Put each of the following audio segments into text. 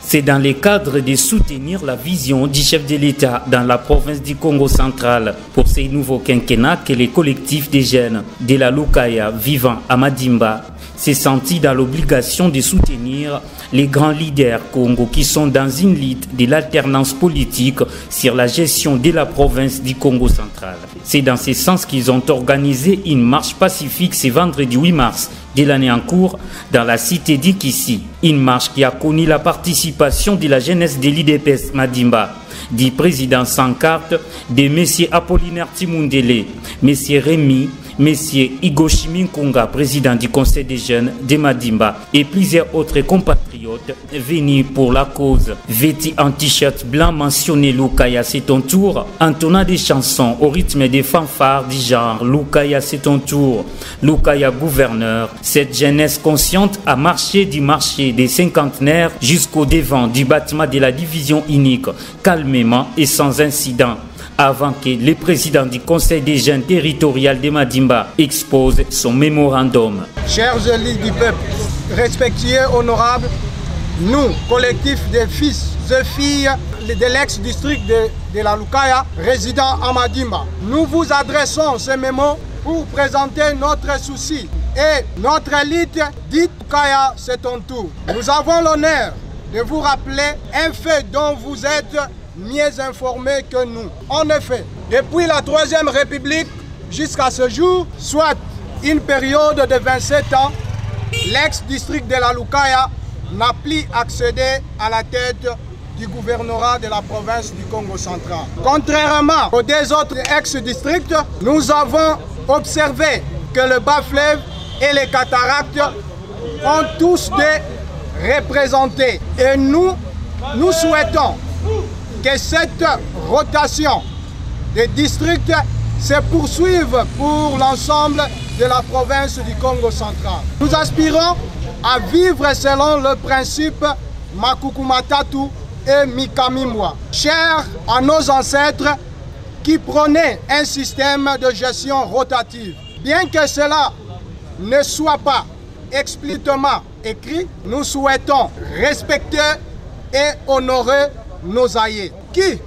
C'est dans le cadre de soutenir la vision du chef de l'État dans la province du Congo central pour ces nouveaux quinquennats que les collectifs des jeunes de la Lukaya vivant à Madimba s'est senti dans l'obligation de soutenir les grands leaders Congo qui sont dans une lutte de l'alternance politique sur la gestion de la province du Congo central. C'est dans ce sens qu'ils ont organisé une marche pacifique ce vendredi 8 mars de l'année en cours dans la cité d'Ikissi. Une marche qui a connu la participation de la jeunesse de l'IDPS Madimba, du président Sankarte, de M. Apollinaire Timundele, M. Rémi, M. Higoshimi Nkunga, président du conseil des jeunes de Madimba, et plusieurs autres compatriotes venus pour la cause. Vêtis en t-shirt blanc mentionné Lukaya c'est ton tour, entonnant des chansons au rythme des fanfares du genre Lukaya c'est ton tour, Lukaya gouverneur. Cette jeunesse consciente a marché du marché des cinquantenaires jusqu'au devant du bâtiment de la division unique, calmement et sans incident, avant que le président du conseil des jeunes territorial de Madimba expose son mémorandum. Chers élus du peuple, respectueux, honorables, nous, collectif des fils et filles de l'ex-district de la Lukaya, résidant à Madimba, nous vous adressons ce mémo pour présenter notre souci et notre lutte dite Lukaya, c'est ton tour. Nous avons l'honneur de vous rappeler un fait dont vous êtes mieux informés que nous. En effet, depuis la Troisième République jusqu'à ce jour, soit une période de 27 ans, l'ex-district de la Lukaya n'a plus accédé à la tête du gouvernorat de la province du Congo central. Contrairement aux deux autres ex-districts, nous avons observé que le bas-fleuve et les cataractes ont tous des représentés. Et nous souhaitons que cette rotation des districts se poursuive pour l'ensemble de la province du Congo central. Nous aspirons à vivre selon le principe Makukumatatu et Mikamimwa, cher à nos ancêtres qui prônaient un système de gestion rotative. Bien que cela ne soit pas explicitement écrit, nous souhaitons respecter et honorer nos aïeux qui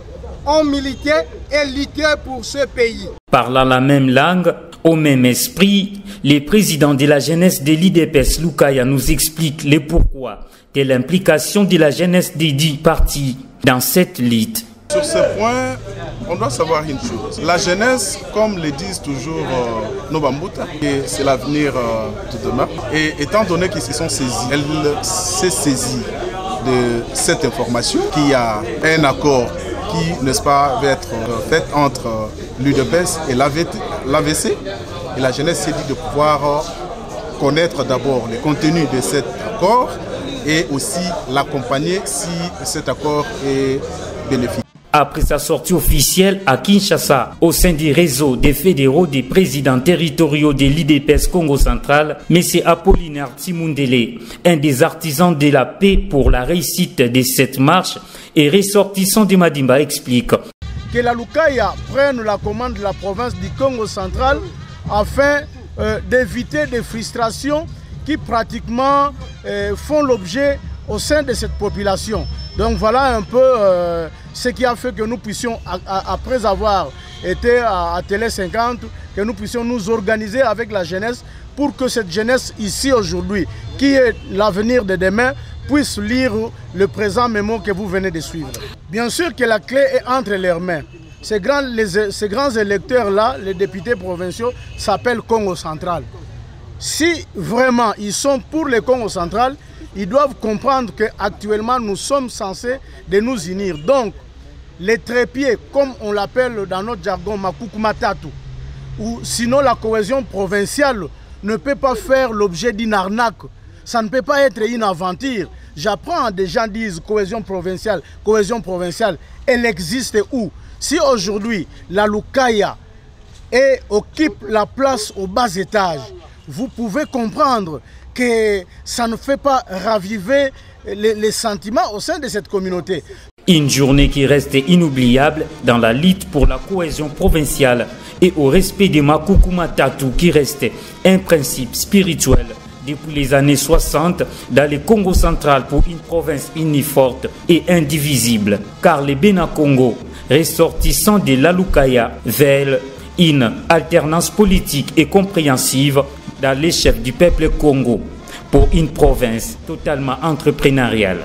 ont milité et lutté pour ce pays. Parlant la même langue, au même esprit, les présidents de la jeunesse de l'IDPS Lukaya nous expliquent le pourquoi de l'implication de la jeunesse des 10 partis dans cette lutte. Sur ce point, on doit savoir une chose. La jeunesse, comme le disent toujours nos Bambuta, c'est l'avenir de demain. Et étant donné qu'ils se sont saisis, elle s'est saisie de cette information qu'il y a un accord qui, n'est-ce pas, va être fait entre l'UDPS et l'AVC. Et la jeunesse s'est dit de pouvoir connaître d'abord le contenu de cet accord et aussi l'accompagner si cet accord est bénéfique. Après sa sortie officielle à Kinshasa, au sein du réseau des fédéraux des présidents territoriaux de l'IDPS Congo central, M. Apollinaire Timundele, un des artisans de la paix pour la réussite de cette marche et ressortissant de Madimba, explique que la Lukaya prenne la commande de la province du Congo central afin d'éviter des frustrations qui pratiquement font l'objet au sein de cette population. Donc voilà un peu ce qui a fait que nous puissions, après avoir été à Télé 50, que nous puissions nous organiser avec la jeunesse pour que cette jeunesse ici aujourd'hui, qui est l'avenir de demain, puisse lire le présent mémo que vous venez de suivre. Bien sûr que la clé est entre leurs mains. Ces grands électeurs-là, les députés provinciaux, s'appellent Congo central. Si vraiment ils sont pour le Congo central, ils doivent comprendre qu'actuellement nous sommes censés de nous unir. Donc, les trépieds, comme on l'appelle dans notre jargon, Makukumatatu, ou sinon la cohésion provinciale ne peut pas faire l'objet d'une arnaque. Ça ne peut pas être une aventure. J'apprends, des gens disent cohésion provinciale, elle existe où? Si aujourd'hui la Lukaya occupe la place au bas étage, vous pouvez comprendre que ça ne fait pas raviver les sentiments au sein de cette communauté. Une journée qui reste inoubliable dans la lutte pour la cohésion provinciale et au respect de Makukumatatu qui reste un principe spirituel depuis les années 60 dans le Congo central pour une province unie, forte et indivisible, car les Bénin-Congo, ressortissants de l'Alukaya, veulent une alternance politique et compréhensive dans les chefs du peuple Congo pour une province totalement entrepreneuriale.